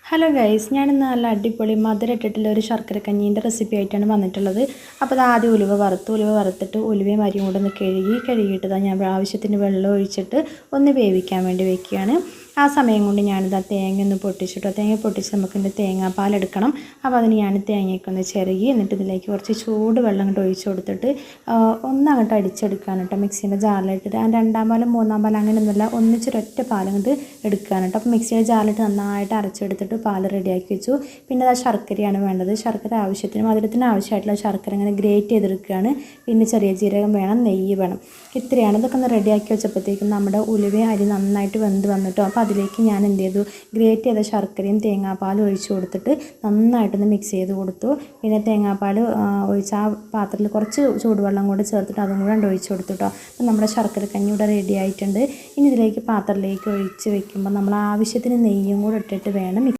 Hello guys, ഞാനിന്ന് നല്ല അടിപൊളി മധുരം ഇട്ടിട്ടുള്ള ഒരു ശർക്കര കഞ്ഞീൻ്റെ റെസിപ്പി ആയിട്ടാണ് വന്നിട്ടുള്ളത്. അപ്പോൾ അത് ആദ്യം ഉലുവ വറുത്തിട്ട് ഉലുവയും അരിയും കൂടെ ഒന്ന് കഴുകിയിട്ട് ഞാൻ ആവശ്യത്തിന് വെള്ളം ഒഴിച്ചിട്ട് ഒന്ന് വേവിക്കാൻ വേണ്ടി വെക്കുകയാണ്. ആ സമയം കൊണ്ട് ഞാനിത് തേങ്ങ ഒന്ന് പൊട്ടിച്ചിട്ടോ, തേങ്ങ പൊട്ടിച്ച് നമുക്കിൻ്റെ തേങ്ങാപ്പാലെടുക്കണം. അപ്പോൾ അതിന് ഞാൻ തേങ്ങയൊക്കെ ഒന്ന് ചിരകി എന്നിട്ട് ഇതിലേക്ക് കുറച്ച് ചൂട് വെള്ളം അങ്ങോട്ട് ഒഴിച്ച് കൊടുത്തിട്ട് ഒന്നങ്ങോട്ട് അടിച്ചെടുക്കാൻ കേട്ടോ. മിക്സീൻ്റെ ജാറിലിട്ടിട്ട് രണ്ടാം പാലും മൂന്നാം പാലും അങ്ങനെയൊന്നുമില്ല, ഒന്നിച്ചൊരൊറ്റ പാലങ്ങോട്ട് എടുക്കാൻ കേട്ടോ. അപ്പോൾ മിക്സിയുടെ ജാറിലിട്ട് നന്നായിട്ട് അരച്ചെടുത്തിട്ട് പാൽ റെഡിയാക്കി വെച്ചു. പിന്നെ അത് ശർക്കരയാണ് വേണ്ടത്. ശർക്കര ആവശ്യത്തിന് മധുരത്തിന് ആവശ്യമായിട്ടുള്ള ശർക്കര ഇങ്ങനെ ഗ്രേറ്റ് ചെയ്തെടുക്കുകയാണ്. പിന്നെ ചെറിയ ജീരകം വേണം, നെയ്യ് വേണം. ഇത്രയാണ്. ഇതൊക്കെ ഒന്ന് റെഡിയാക്കി വെച്ചപ്പോഴത്തേക്കും നമ്മുടെ ഉലുവയും അരി നന്നായിട്ട് വെന്ത് വന്നിട്ടോ. അപ്പോൾ അതിലേക്ക് ഞാൻ എന്ത് ചെയ്തു, ഗ്രേറ്റ് ചെയ്ത ശർക്കരയും തേങ്ങാപ്പാലും ഒഴിച്ച് കൊടുത്തിട്ട് നന്നായിട്ടൊന്ന് മിക്സ് ചെയ്ത് കൊടുത്തു. പിന്നെ തേങ്ങാപ്പാൽ ഒഴിച്ച് ആ പാത്രത്തിൽ കുറച്ച് ചൂടുവെള്ളം കൂടെ ചേർത്തിട്ട് അതും കൂടെ ഒഴിച്ച് കൊടുത്തു കേട്ടോ. അപ്പോൾ നമ്മുടെ ശർക്കര കഞ്ഞി ഇവിടെ റെഡി ആയിട്ടുണ്ട്. ഇനി ഇതിലേക്ക് പാത്രത്തിലേക്ക് ഒഴിച്ച് വെക്കുമ്പോൾ നമ്മൾ ആവശ്യത്തിന് നെയ്യും കൂടെ ഇട്ടിട്ട് വേണം